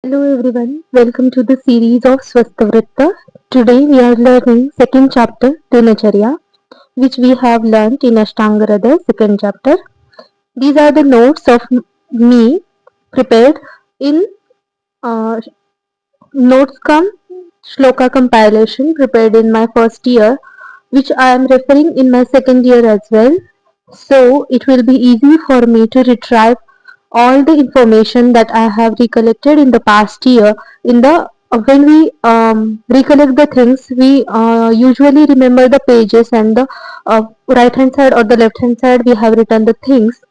Hello everyone, welcome to the series of Swastavritta. Today we are learning second chapter Dinacharya, which we have learnt in Ashtangarada second chapter. These are the notes of me prepared in uh, notes come shloka compilation prepared in my first year, which I am referring in my second year as well. So it will be easy for me to retrieve all the information that I have recollected in the past year. In the when we recollect the things, we usually remember the pages and the right hand side or the left hand side we have written the things.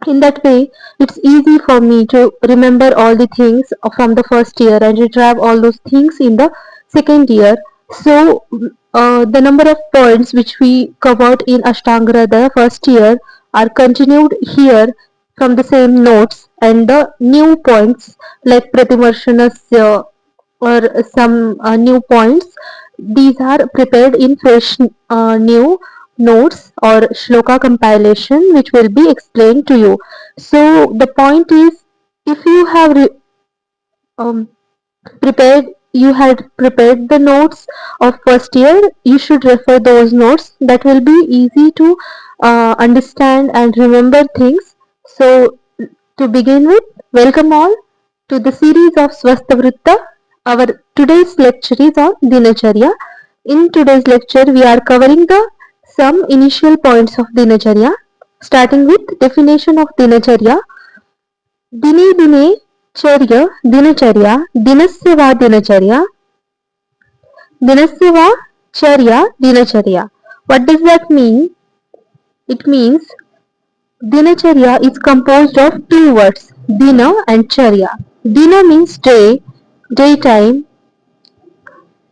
In that way, it's easy for me to remember all the things from the first year and retrieve all those things in the second year. So, the number of points which we covered in Ashtangara the first year are continued here from the same notes, and the new points like Pratimarshanasya or some new points, these are prepared in fresh new notes or shloka compilation which will be explained to you. So the point is, if you have um, prepared you had prepared the notes of first year, you should refer those notes. That will be easy to understand and remember things. So to begin with, welcome all to the series of Swastavritta. Our today's lecture is on Dinacharya. In today's lecture, we are covering the some initial points of Dinacharya, starting with definition of Dinacharya. दिने दिने चर्य दिनचर्या दिनस्य वा दिनचर्या dinasya va charya dinacharya. What does that mean? It means dinacharya is composed of two words, dina and charya. Dina means day, daytime,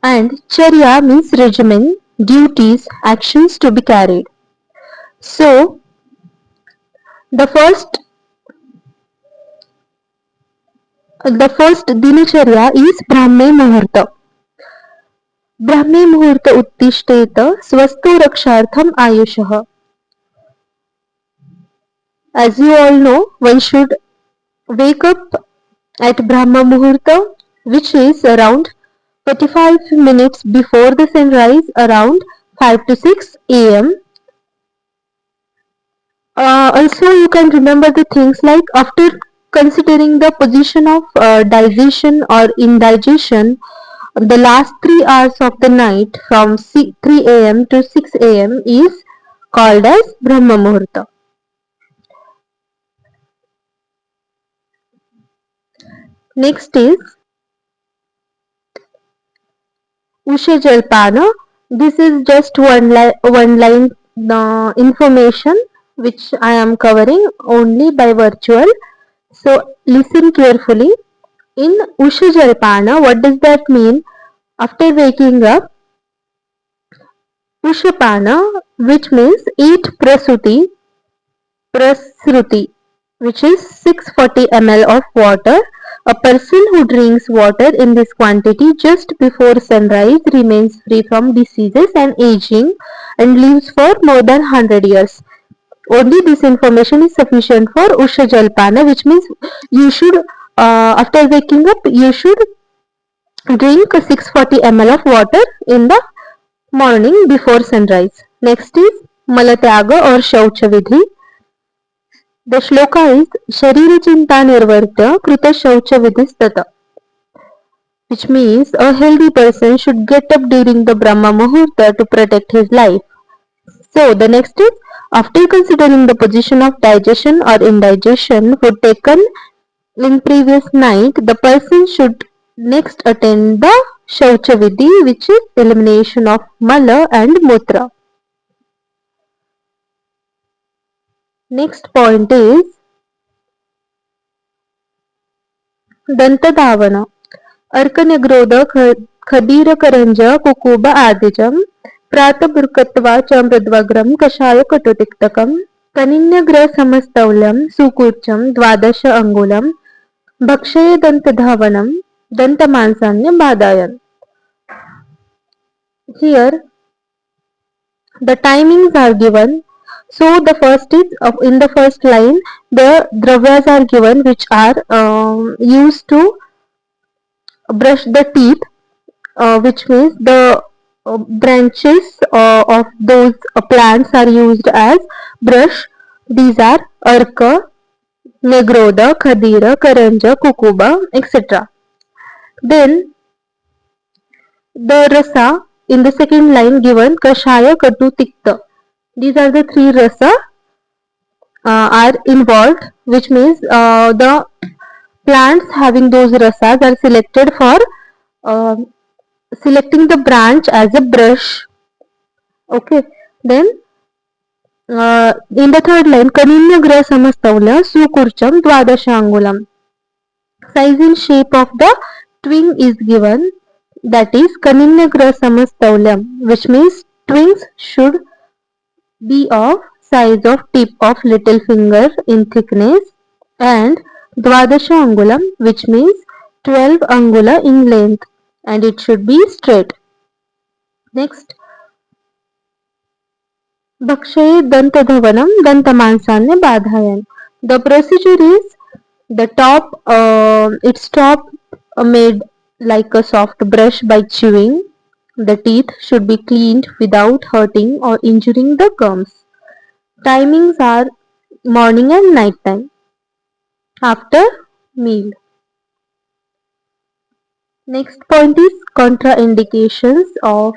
and charya means regimen, duties, actions to be carried. So the first the first dinacharya is brahme muhurta. ब्राह्मे मुहूर्त उत्तिष्ठेत स्वस्तु रक्षार्थम आयुषः. As you all know, one should wake up at Brahma Muhurta, which is around 45 minutes before the sunrise, around 5 to 6 am. Also, you can remember the things like after considering the position of digestion or indigestion, the last 3 hours of the night from 3 am to 6 am is called as Brahma Muhurta. Next is Usha Jalpana. This is just one line information which I am covering only by virtual. So listen carefully. In Usha Jalpana, what does that mean? After waking up, Ushapana, which means eat prasruti, which is 640 ml of water. A person who drinks water in this quantity just before sunrise remains free from diseases and aging and lives for more than 100 years. Only this information is sufficient for Usha Jalpana, which means you should, after waking up, you should drink 640 ml of water in the morning before sunrise. Next is Malatyaga or Shaucha Vidhi. The shloka is Sharira Chinta Nirvartya Krita Shaucha Vidhistata, which means a healthy person should get up during the Brahma Muhurta to protect his life. So the next is after considering the position of digestion or indigestion food taken in previous night, the person should next attend the Shaucha Vidhi, which is elimination of Mala and Mutra. Next point is Dantadhavana. अर्कन्यग्रोध खदीरकरंज कुकुब आदिजम प्रातबुर्कत्वा च मृद्वग्रम कषाय कटुतिक्तकम कनिन्यग्र समस्तौल्यम सुकूर्चम द्वादश अंगुलम भक्षये दंतधावनम दंतमांसान्य बाधायन. Here the timings are given. So the first is in the first line the dravyas are given which are used to brush the teeth, which means the branches of those plants are used as brush. These are arka, negroda, khadira, karanja, kukuba, etc. Then the rasa in the second line given kashaya, katu, tikta. These are the three rasa are involved, which means the plants having those rasas are selected for uh, selecting the branch as a brush. Okay, then in the third line, Kaninya Gra Samastavla Sukurcham Dwadashangulam. Size and shape of the twig is given, that is Kaninya Gra Samastavlam, which means twigs should be of size of tip of little finger in thickness, and Dwadasha Angulam, which means 12 angula in length, and it should be straight. Next, Bhakshaye Dantadhavanam Dantamansanya Badhayan. The procedure is the top, its top made like a soft brush by chewing. The teeth should be cleaned without hurting or injuring the gums. Timings are morning and night time after meal. Next point is contraindications of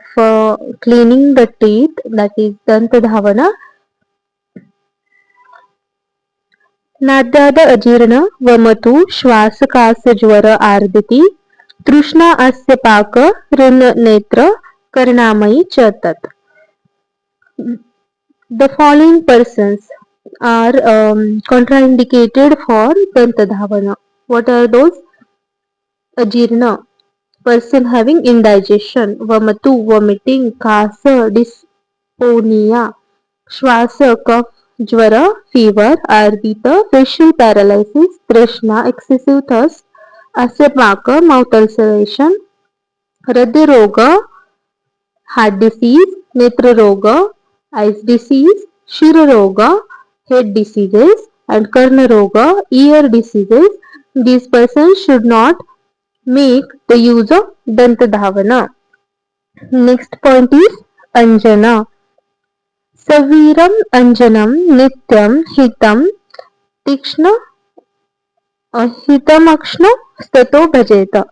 cleaning the teeth, that is Dantadhavana. नाद्याद अजीर्ण वमतु श्वासकाशज्वर आर्दिति तृष्णा अस्य पाक ऋण नेत्र करणामयी च तत्. The following persons are contraindicated for dantadhavana. What are those? Ajirna, person having indigestion. Vamatu, vomiting. Kasa, dysphonia. Shwasa, cough, jvara, fever. Ardita, facial paralysis. Trishna, excessive thirst. Asapaka, mouth ulceration. Hridya roga, heart disease. Netra roga, eyes disease. Shira roga, head diseases. And Karna roga, ear diseases. These persons should not make the use of Dantadhavana. Next point is Anjana. Saviram Anjanam Nityam Hitam Tikshna Hitamakshna Stato Bhajeta.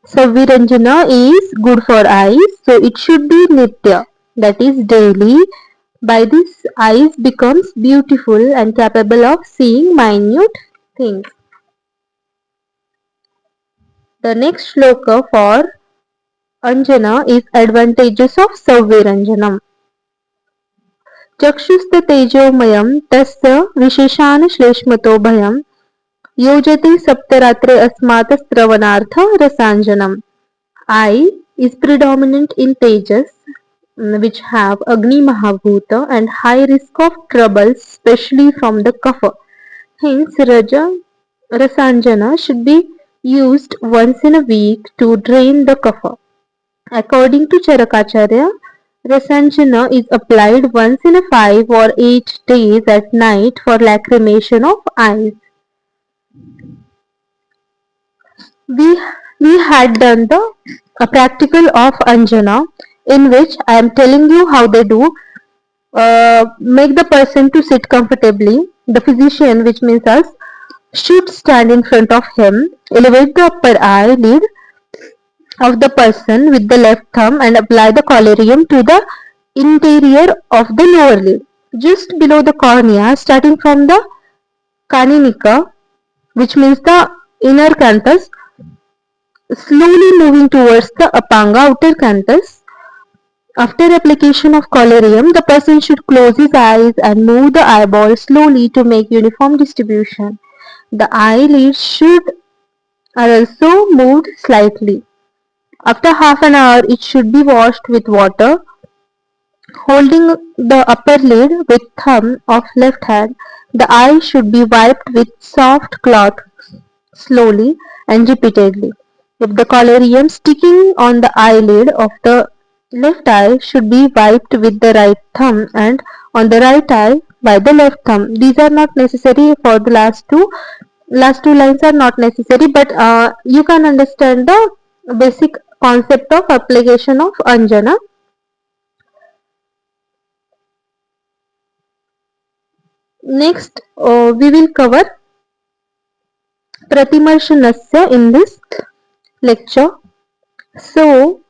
Saviranjana is good for eyes, so it should be Nitya, that is daily. By this, eyes becomes beautiful and capable of seeing minute things. The next shloka for Anjana is advantages of Saviranjanam. चक्षुस्ततेजोमयं तस्य विशेषान् श्लेष्मतो भयं योजते सप्तरात्रे अस्मात् श्रवणार्थ रसांजनम. Eye is predominant in tejas, which have Agni Mahabhuta and high risk of troubles, especially from the kapha. Hence, Rasanjana should be used once in a week to drain the kapha. According to Charakacharya, Rasanjana is applied once in a 5 or 8 days at night for lacrimation of eyes. We had done the practical of Anjana, in which I am telling you how they do. Make the person to sit comfortably. The physician, which means us, should stand in front of him, elevate the upper eyelid of the person with the left thumb and apply the collyrium to the interior of the lower lid, just below the cornea, starting from the caninica, which means the inner canthus, slowly moving towards the apanga outer canthus. After application of collyrium, the person should close his eyes and move the eyeball slowly to make uniform distribution. The eyelids should are also moved slightly. After half an hour, it should be washed with water. Holding the upper lid with thumb of left hand, the eye should be wiped with soft cloth slowly and repeatedly. If the collyrium sticking on the eyelid of the left eye should be wiped with the right thumb and on the right eye by the left thumb. These are not necessary for the last two. last two lines are not necessary, but you can understand the basic concept of application of anjana. Next, we will cover pratimarshanasya in this lecture. So,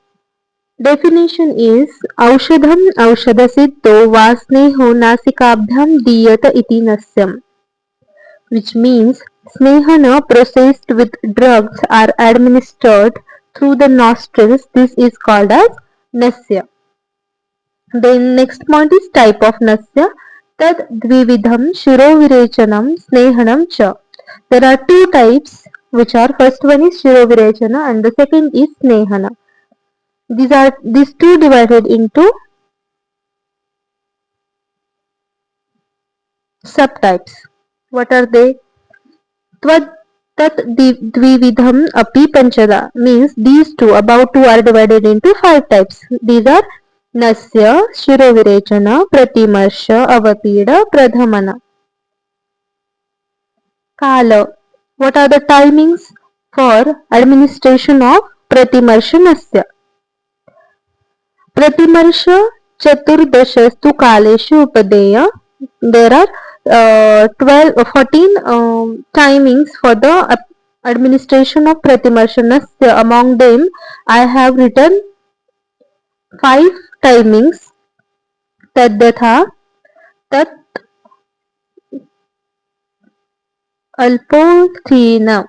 definition is औषधम औषधसिद्धो वा स्नेहो नासिकाभ्याम दीयत इति नस्यम, which means snehana processed with drugs are administered through the nostrils. This is called as nasya. Then next point is type of nasya. Tad dvividham shirovirechanam snehanam cha. There are two types, which are first one is shirovirechana and the second is snehana. These two divided into subtypes. What are they? Tvad tat dvividham api panchada means these two, above two are divided into five types. These are nasya, shirovirechana, pratimarsha, avapida, pradhamana. Kala. What are the timings for administration of pratimarsha nasya? Pratimarsha chaturdasastu kaleshu upadeya. There are 14 timings for the administration of pratimarsha nasya. Among them, I have written 5 timings. Tadyatha, tat alpothena,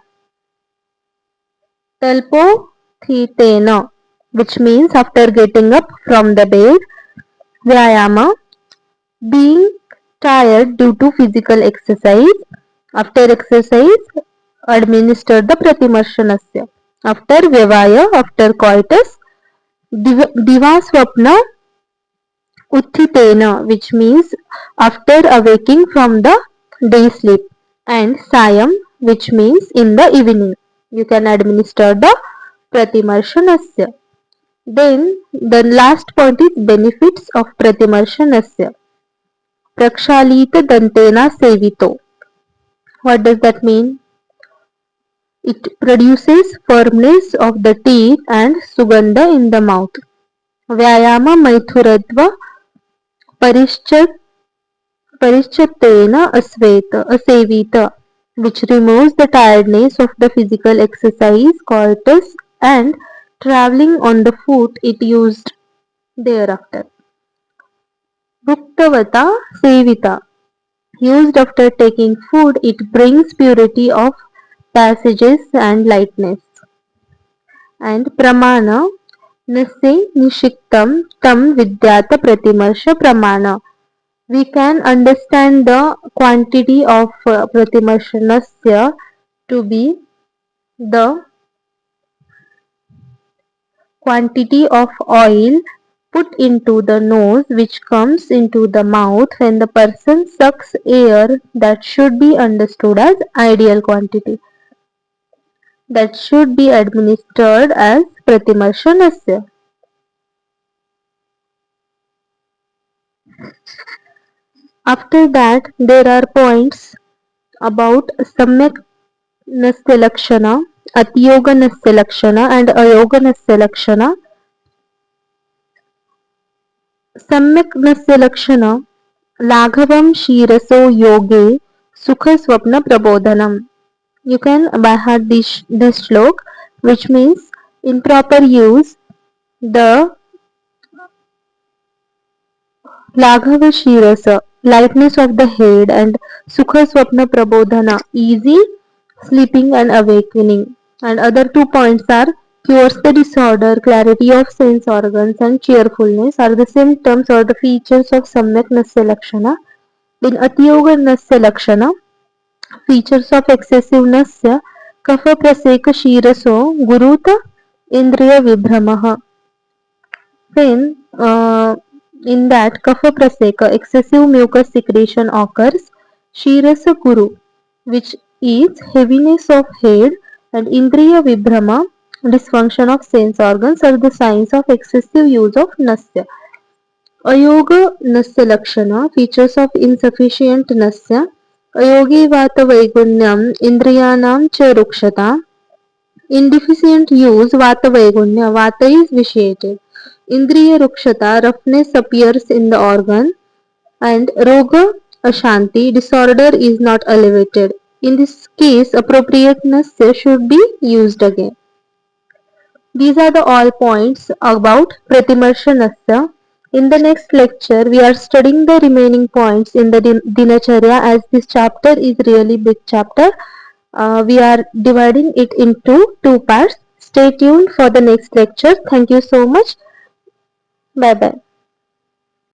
talpothitena, which means after getting up from the bed. Vyayama, being tired due to physical exercise. After exercise, administer the pratimarshanasya. After vyavaya, after coitus, divaswapna uthitena, which means after awaking from the day sleep, and sayam, which means in the evening. You can administer the pratimarshanasya. Then the last point is benefits of pratimarshanasya. Prakshalita dantena sevito. What does that mean? It produces firmness of the teeth and sugandha in the mouth. Vyayama maithuradva parishchatena asevita, which removes the tiredness of the physical exercise, coitus, and traveling on the foot it used thereafter. Bhuktavata sevita, used after taking food, it brings purity of passages and lightness. And pramana, nase nishiktam tam vidyata pratimarsha pramana. We can understand the quantity of pratimarshanasya to be the quantity of oil put into the nose which comes into the mouth when the person sucks air. That should be understood as ideal quantity. That should be administered as pratimarshanasya. After that, there are points about samyak nasya lakshana, atyoga nasya lakshana, and ayoga nasya lakshana. Samyak nasya lakshana, laghavam shiraso yoge sukha swapna prabodhanam. You can by heart this shlok, which means in proper use, the Laghava Shirasa, lightness of the head, and Sukha Swapna Prabodhana, easy sleeping and awakening. And other 2 points are cures the disorder, clarity of sense organs, and cheerfulness are the symptoms or the features of Samyak Nasya Lakshana. In Atiyoga Nasya Lakshana, features of excessive Nasya, Kapha Praseka Shiraso, Guruta, Indriya Vibhramaha. Then, in that kapha praseka, excessive mucus secretion occurs. Shirasa Kuru, which is heaviness of head, and Indriya Vibhrama, dysfunction of sense organs, are the signs of excessive use of Nasya. Ayoga Nasya Lakshana, features of insufficient Nasya. अयोगी वात वैगुण्यम इंद्रियाणाम च रुक्षता. In deficient use, vata vaigunya, vata is vitiated. Indriya rukshata, roughness appears in the organ, and roga ashanti, disorder is not elevated. In this case, appropriateness should be used again. These are the all points about Pratimarshanasya. In the next lecture, we are studying the remaining points in the Dinacharya, as this chapter is really big chapter. We are dividing it into two parts. Stay tuned for the next lecture. Thank you so much. Bye bye.